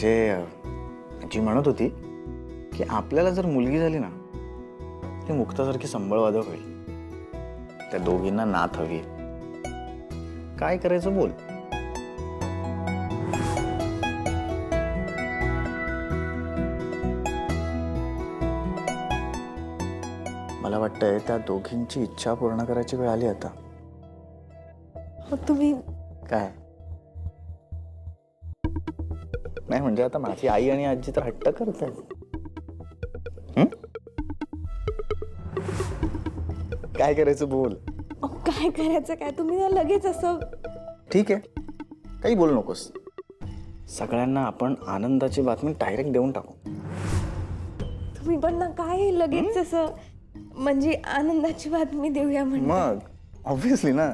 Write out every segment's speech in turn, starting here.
म्हणजे जी म्हणत होती की आपल्याला जर मुलगी झाली ना ती मुक्तासारखी संबळवादक होईल. त्या दोघींना नात हवी. काय करायचं बोल. मला वाटतंय त्या दोघींची इच्छा पूर्ण करायची वेळ आली आता. तुम्ही काय नाही म्हणजे आता माझी आई आणि आजी तर हट्ट करतात. काय करायचं बोल. काय करायचं काय तुम्ही ना लगेच असं. ठीक आहे काही बोलू नकोस. सगळ्यांना आपण आनंदाची बातमी डायरेक्ट देऊन टाकू. तुम्ही पण ना काय लगेच असं म्हणजे आनंदाची बातमी देऊया म्हणजे. मग ऑब्विसली ना.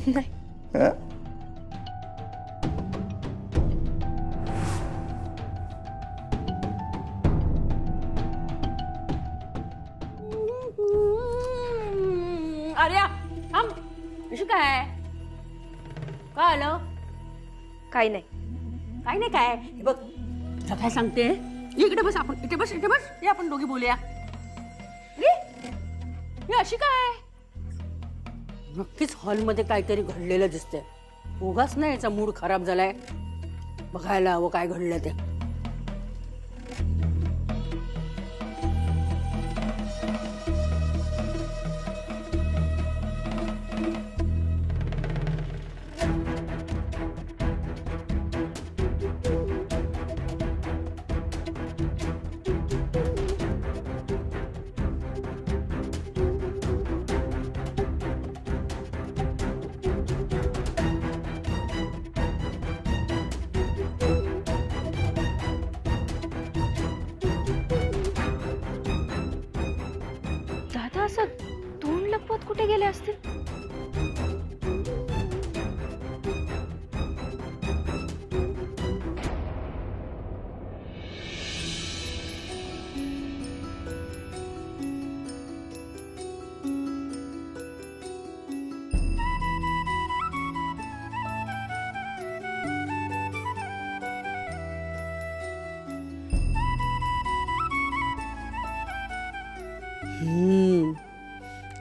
नाही हं? अरे थांब. कशी काय काय आलं? काही नाही. काय नाही काय हे बघ तुला काय सांगते. इकडे बस आपण इथे बस इथे बस ये आपण दोघी बोलूया. हे अशी काय नक्कीच हॉलमध्ये काहीतरी घडलेलं दिसतंय. उगाच नाही याचा मूड खराब झालाय. बघायला हवं काय घडलं ते. दादा असं तोंड लपवत कुठे गेले असतील.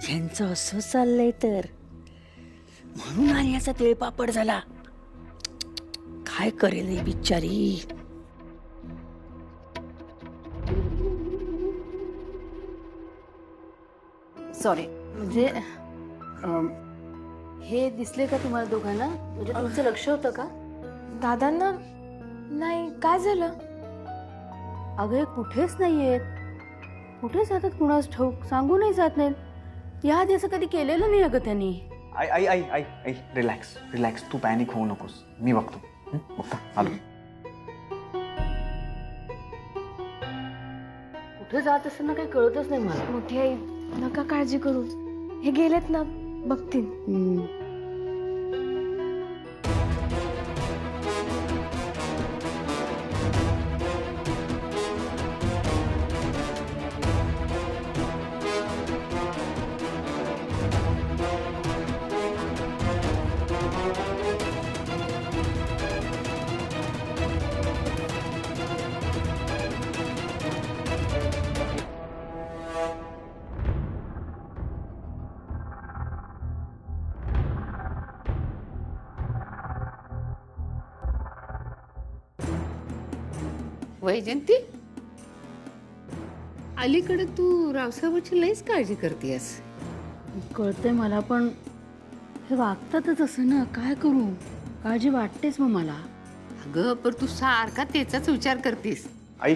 यांचं असं चाललंय तर म्हणून आर्याचा तिळपापड झाला. काय करेल ही बिचारी. सॉरी म्हणजे हे दिसले का तुम्हाला दोघांना? म्हणजे तुमचं लक्ष होतं का? दादांना नाही काय झालं. अगं हे कुठेच नाहीयेत. कुठे जातात कुणास ठाऊक. सांगू नाही जात नाहीत. या आधी असं कधी केलेलं नाही अगं त्यांनी. आई आई आई आई आई रिलॅक्स रिलॅक्स. तू पॅनिक होऊ नकोस. मी बघतो. बघता आलो. कुठे जात असताना काही कळतच नाही मला. मोठी आई नका काळजी करू. हे गेलेत ना बघतील. वैजंती, अलीकडे तू रावसाहेबाची लईच काळजी करतेस. कळतंय मला पण हे वागतातच असं ना. काय करू. काळजी वाटतेच मग मला. अगं पण तू सारखा त्याचाच विचार करतेस. आई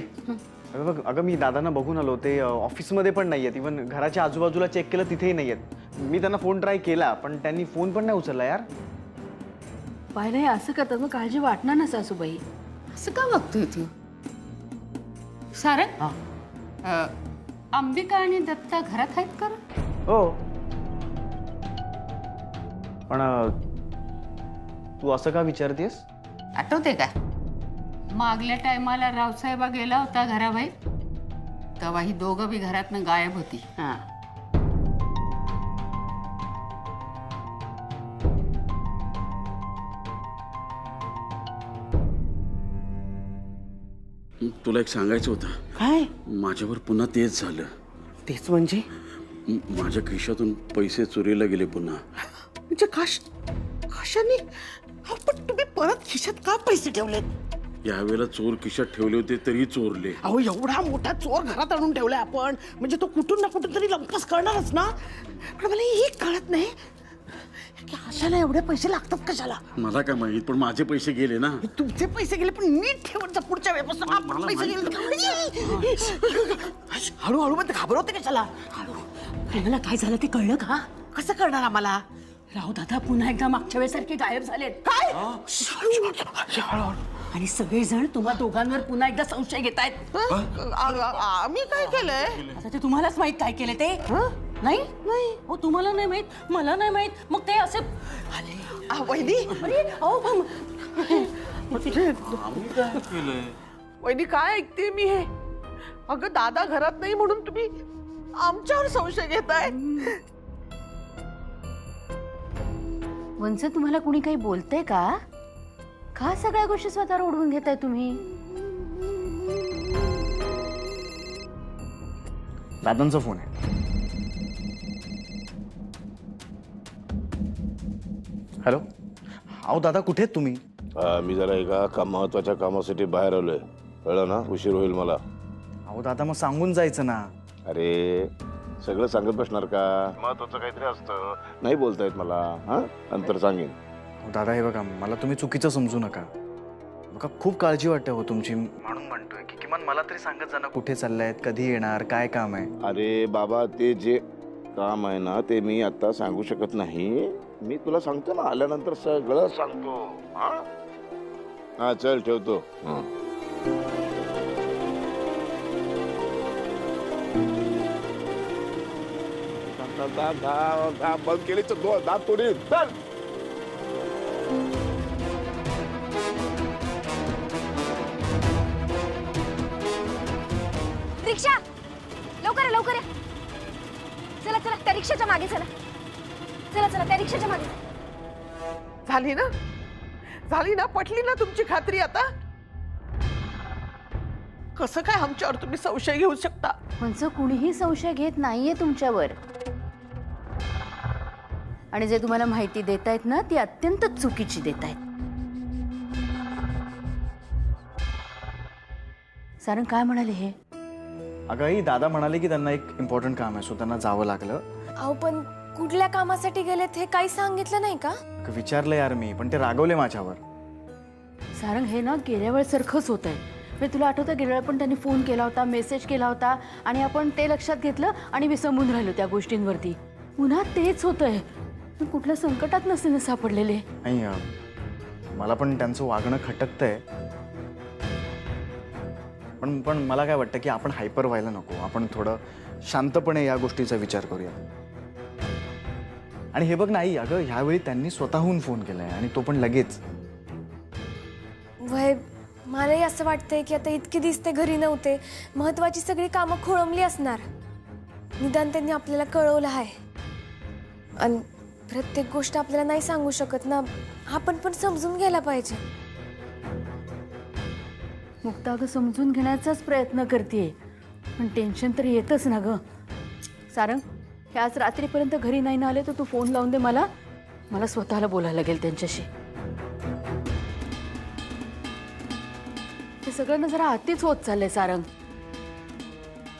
अगं बघ अगं मी दादांना बघून आलो. ते ऑफिसमध्ये पण नाही आहेत. इव्हन घराच्या आजूबाजूला चेक केलं तिथेही नाही आहेत. मी त्यांना फोन ट्राय केला पण त्यांनी फोन पण नाही उचलला यार. पाहिलं हे असं करतात मग काळजी वाटणार ना सासूबाई. असं का वागतोय तू? सारंग, अंबिका आणि दत्ता घरात आहेत का? हो पण तू असं का विचारतेस? आठवते का मागल्या टायमाला रावसाहेबा गेला होता घराबाहेर तेव्हा ही दोघं बी घरातनं गायब होती. हा तुला एक सांगायचं होतं. काय माझ्यावर पुन्हा तेच झालं. तेच म्हणजे माझ्या खिशातून पैसे चोरीला गेले पुन्हा. म्हणजे कशाने पण तुम्ही परत खिशात का पैसे ठेवलेत? यावेळेला चोर खिशात ठेवले होते तरी चोरले. अहो एवढा मोठा चोर घरात आणून ठेवलाय आपण, म्हणजे तो कुठून ना कुठून तरी लंपस करणारच ना. पण मला हे कळत नाही की अशाला एवढे पैसे लागतात कशाला. मला काय माहित, पण माझे पैसे गेले ना. तुमचे पैसे गेले पण नीट ठेवत जा, पुढच्या वेळेपासून आपण पैसे गेले. हळूहळू मध्ये घाबरवते कशाला. मला काय झालं ते कळलं का? कसं करणार आम्हाला? राव दादा पुन्हा एकदा मागच्या वेळेसारखे गायब झालेत. काय आणि सगळेजण तुम्हा दोघांवर पुन्हा एकदा संशय घेत आहेत. आम्ही काय केलंय? आता ते तुम्हालाच माहित काय केलं ते. नाही नाही हो, तुम्हाला नाही माहित, मला नाही माहित, मग ते असे वहिनी अरे अहो वहिनी काय ऐकते मी हे? अगं दादा घरात नाही म्हणून तुम्ही आमच्यावर संशय घेताय. वंच तुम्हाला कुणी काही बोलतंय का? का सगळ्या गोष्टी स्वतःवर ओढवून घेताय तुम्ही? दादांचा फोन आहे. हॅलो. अहो दादा कुठे आहेत तुम्ही? मी जरा एका महत्वाच्या कामासाठी बाहेर आलोय, कळलं ना? उशीर होईल मला. अहो दादा मग सांगून जायचं ना. अरे सगळं सांगत बसणार का? महत्वाचं काहीतरी असतं, नाही बोलता येत मला. हा नंतर सांगेन. अहो दादा हे बघा, मला तुम्ही चुकीचं समजू नका. बघा खूप काळजी वाटते हो तुमची, म्हणून म्हणतोय की किमान मला तरी सांगत जा ना, कुठे चाललायत, कधी येणार, काय काम आहे. अरे बाबा ते जे काम आहे ना ते मी आता सांगू शकत नाही. मी तुला सांगतो ना, आल्यानंतर सगळं सांगतो. हा चल ठेवतो. बंद केली दात तोडी. चल रिक्षा लवकर या, लवकर या. चला चला त्या रिक्षाच्या मागे चला. चला चला त्या रिक्षाच्या मागे. झाली ना पटली ना तुमची खात्री आता? कसं काय आमच्यावर तुम्ही संशय घेऊ शकता? वंच कुणीही संशय घेत नाहीये तुमच्यावर. आणि जे तुम्हाला माहिती देतायत ना ती अत्यंत चुकीची देतायत. सारंग काय म्हणाले हे? अगं आई, दादा म्हणाले की त्यांना एक इम्पॉर्टंट काम आहे, सो त्यांना जावं लागलं. अहो पण कुठल्या कामासाठी गेलेत हे काही सांगितलं नाही का? विचारलं यार मी, पण ते रागवले माझ्यावर. सारंग हे ना गेल्या वेळेसारखंच होत आहे. मी तुला आठवतं गेल्या वेळेला पण त्यांनी फोन केला होता, मेसेज केला होता आणि आपण ते लक्षात घेतलं आणि विसंबून राहिलो त्या गोष्टींवरती. पुन्हा तेच होतंय. मी कुठल्या संकटात नसते सापडलेले. नाही मला पण त्यांचं वागणं खटकतंय. पण मला काय वाटतं की आपण हायपर व्हायला नको. आपण थोडं शांतपणे या गोष्टीचा विचार करूया. आणि हे बघ नाही, अगं ह्यावेळी त्यांनी स्वतःहून फोन केलाय आणि तो पण लगेच. वय मलाही असं वाटतंय की आता इतके दिवस ते घरी नव्हते, महत्वाची सगळी कामं खोळंबली असणार. निदान त्यांनी आपल्याला कळवलं आहे. आणि प्रत्येक गोष्ट आपल्याला नाही सांगू शकत ना, आपण पण समजून घ्यायला पाहिजे. मुक्ता अगं समजून घेण्याचाच प्रयत्न करते, पण टेन्शन तर येतच ना ग. सारंग हे आज रात्रीपर्यंत घरी नाही ना आले तर तू फोन लावून दे मला. मला स्वतःला बोलायला लागेल त्यांच्याशी. हे सगळं ना जरा अतिच होत चाललंय सारंग.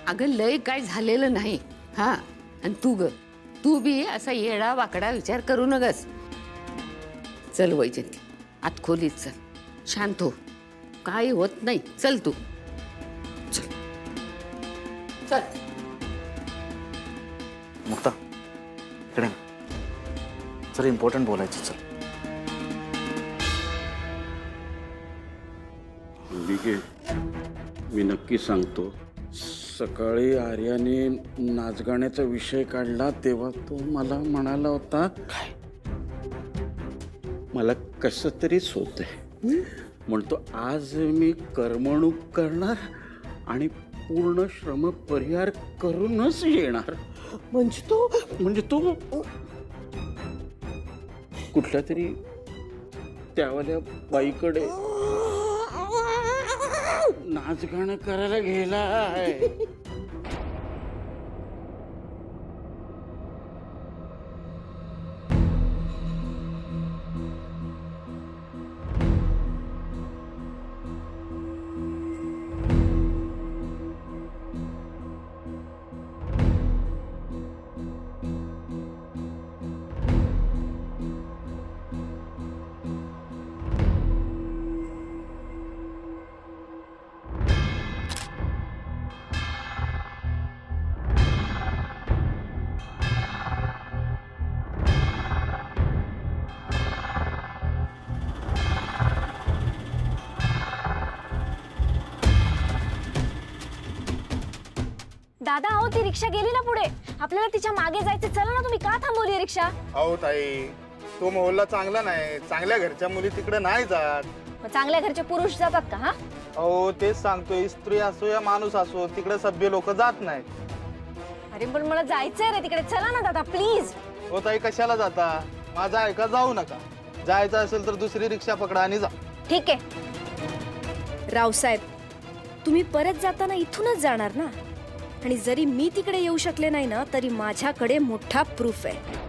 अगं लय काय झालेलं नाही. हा आणि तू बी असा येडा वाकडा विचार करू नगस. चल वैजंती आत खोलीत चल, शांत हो, काही होत नाही. चल तू चल चल. मुक्ता इकडे जर इम्पॉर्टंट बोलायचं. चल मी नक्की सांगतो. सकाळी आर्याने नाचगाण्याचा विषय काढला तेव्हा तो मला म्हणाला होता, मला कसं तरीच होतंय. म्हणतो आज मी करमणूक करणार आणि पूर्ण श्रम परिहार करूनच येणार. म्हणजे तो कुठल्या तरी त्यावाल्या बाईकडे नाचगाणं करायला गेलाय. दादा अहो ती रिक्षा गेली ना पुढे, आपल्याला तिच्या मागे जायचं. चला ना, तुम्ही का थांबवली रिक्षा? अहो ताई, तो मोहल्ला चांगला नाही, चांगल्या घरच्या मुली तिकडे नाही जात. मग चांगल्या घरचे पुरुष जातात का? हा अहो तेच सांगतोय, स्त्री असो या माणूस असो, तिकडे सभ्य लोक जात नाहीत. अरे पण मला जायचंय रे तिकडे. चला ना दादा प्लीज. हो ताई, कशाला जाता? माझा ऐका, जाऊ नका. जायचं असेल तर दुसरी रिक्षा पकडा आणि जा. ठीक आहे रावसाहेब, तुम्ही परत जाताना इथूनच जाणार ना? आणि जरी मी तिकडे येऊ शकले नाही ना, तरी माझ्याकडे मोठा प्रूफ आहे.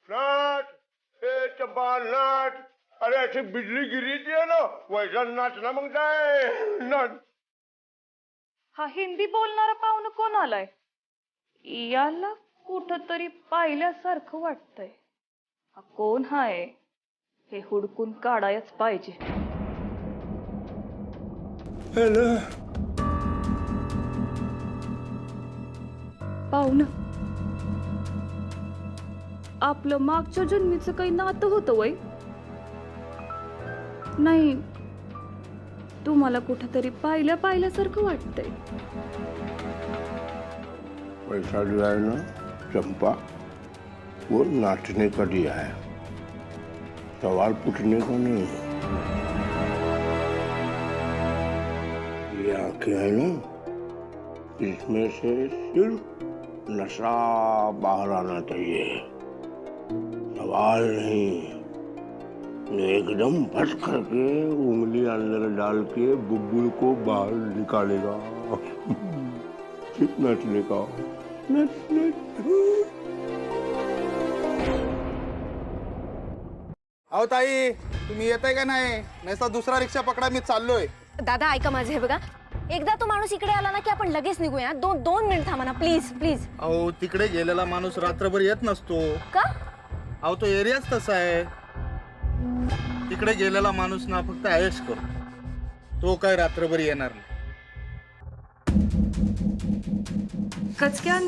नाच ए चंपा नाच. अरे ऐसी बिजली गिरी थी है ना, वैसा नाचना मांगता है. नाच. हा हिंदी बोलणारा पाहुणं कोण आलाय? याला कुठंतरी पाहिल्यासारखं वाटतंय. हा कोण हाय हे हुडकून काढायच पाहिजे. हॅलो. पाहुणं, आपलं मागच्या जन्मीचं काही नातं होतं वय? नाही, तुम्हाला कुठंतरी पाहिल्यासारखं वाटतंय. पैसा दिलाय ना चंपा, वो नाचने का दिया है, सवाल पूछने का नहीं। ये आंखें है ना, इसमें से सिर्फ नशा बाहर आना चाहिए, सवाल नहीं। एकदम बस करके उंगली अंदर डाल के बुलबुल को बाहर निकालेगा। सिर्फ नाचने का। अहो ताई, तुम्ही येताय का नाही? नाहीतर दुसरा रिक्षा पकडा, मी चाललोय. दादा ऐका माझे, हे बघा, एकदा तो माणूस इकडे आला ना की आपण लगेच निघूया. दोन मिनिट थांबा ना प्लीज प्लीज. अहो तिकडे गेलेला माणूस रात्रभर येत नसतो. का? अहो तो एरियाच तसा आहे. तिकडे गेलेला माणूस ना फक्त ऐश करतो, तो काय रात्रभर येणार नाही. कचक्यान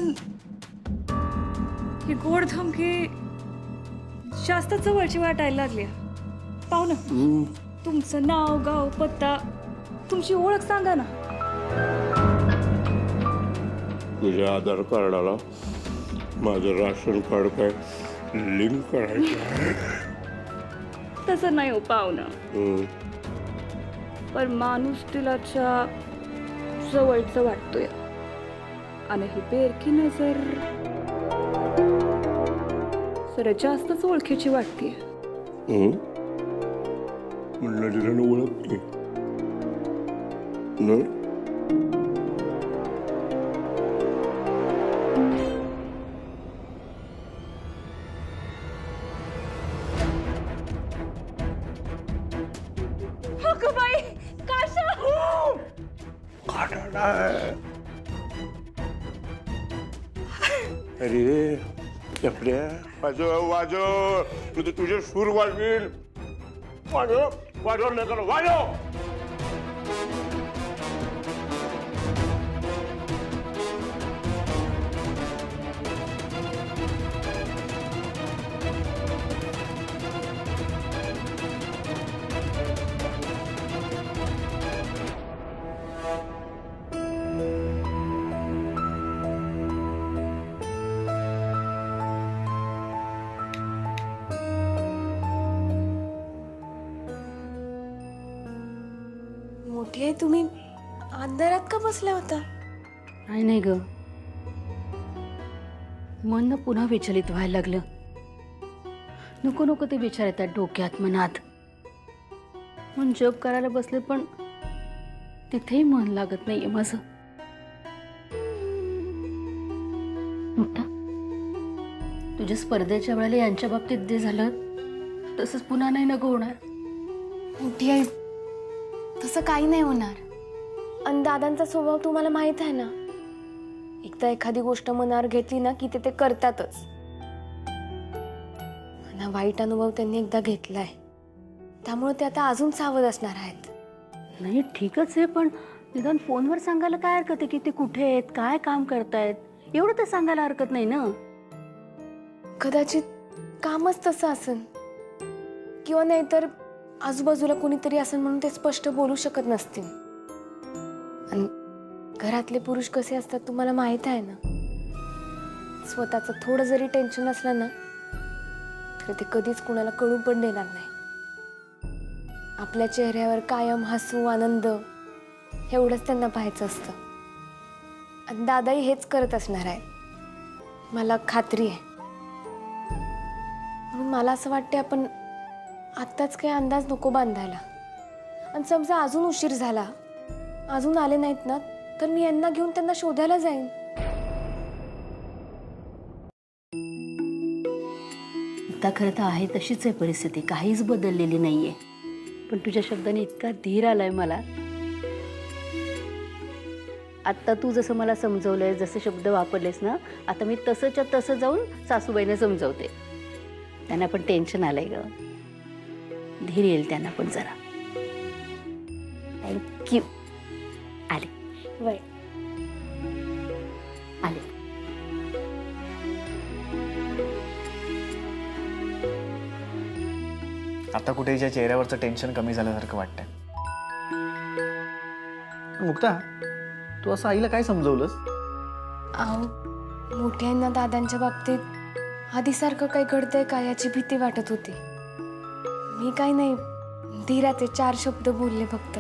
ही गोड धमकी जास्त जवळची वाटायला लागली. पाहू ना, तुमचं नाव, गाव, पत्ता, तुमची ओळख सांगा ना. तुझ्या आधार कार्डाला माझं राशन कार्ड काय लिंक करायचं आहे? तसं नाही हो पाहुणा, पण माणूस तिलाच्या जवळचं वाटतोय आणि ही बेरकी नजर जरा जास्तच ओळखीची वाटते. नजरेनं ओळखते नाही? अरे चपड्या, वाजव वाजव, तुझे सूर वाजवील. वाजव वाजव, नाही कर वाजव. मोठी आहे, तुम्ही अंधारात का बसला होता? नाही ग, मन पुन्हा विचलित व्हायला लागलं. नको नको ते विचार येतात डोक्यात, मनात. मन जप करायला बसले पण तिथेही मन लागत नाहीये माझं. मोठा, तुझ्या स्पर्धेच्या वेळेला यांच्या बाबतीत जे झालं तसंच पुन्हा नाही नको होणार. मोठी आहे, तसं काही नाही होणार. आणि दादांचा स्वभाव तुम्हाला माहित आहे ना, एकदा एखादी गोष्ट मनावर घेतली ना की ते करतातच. आणि वाईट अनुभव त्यांनी एकदा घेतलाय, त्यामुळे ते आता अजून सावध असणार आहेत. नाही ठीकच आहे, पण निदान फोनवर सांगायला काय हरकत आहे की ते कुठे आहेत, काय काम करतायत, एवढं तर सांगायला हरकत नाही ना. कदाचित कामच तसं असेल, किंवा नाहीतर आजूबाजूला कोणीतरी असेल म्हणून ते स्पष्ट बोलू शकत नसतील. आणि घरातले पुरुष कसे असतात तुम्हाला माहित आहे ना. स्वतःचं थोडं जरी टेन्शन असलं ना तर ते कधीच कुणाला कळू पण देणार नाही. आपल्या चेहऱ्यावर कायम हसू, आनंद, एवढंच त्यांना पाहायचं असतं. आणि दादाही हेच करत असणार आहे, मला खात्री आहे. म्हणून मला असं वाटतं आपण आत्ताच काही अंदाज नको बांधायला. आणि समजा अजून उशीर झाला, अजून आले नाहीत ना, तर मी यांना घेऊन त्यांना शोधायला जाईन. आता खरं तर आहे तशीच आहे परिस्थिती, काहीच बदललेली नाहीये. पण तुझ्या शब्दाने इतका धीर आलाय मला. आत्ता तू जसं मला समजवलंय, जसे शब्द वापरलेस ना, आता मी तसंच्या तसं जाऊन सासूबाईंना समजवते. त्यांना पण टेन्शन आलंय ग, धीर येईल त्यांना पण जरा. थँक्यू. आले वय आले. आता कुठे हिच्या चेहऱ्यावरचं टेन्शन कमी झाल्यासारखं वाटतंय. मुक्ता, तू असं आईला काय समजवलंस? अहो, मोठ्यांना दादांच्या बाबतीत आधीसारखं काही घडतंय का याची भीती वाटत होती. मी काही नाही, धीराचे 4 शब्द बोलले फक्त.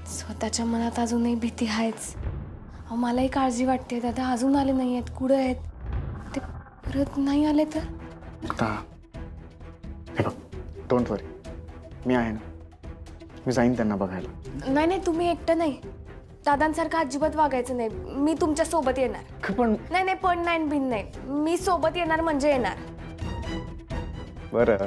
स्वतःच्या मनात अजूनही भीती आहेच. अहो, मलाही काळजी वाटते. दादा अजून आले नाही आहेत, कुठं आहेत ते? परत नाही आले तर? हे बघ, डोंट वरी, मी आहे ना. मी जाईन त्यांना बघायला. नाही नाही, तुम्ही एकटं नाही. दादांसारखं अजिबात वागायचं नाही. मी तुमच्या सोबत येणार. पण नाही पण नाही बिन नाही, मी सोबत येणार म्हणजे येणार. बरं,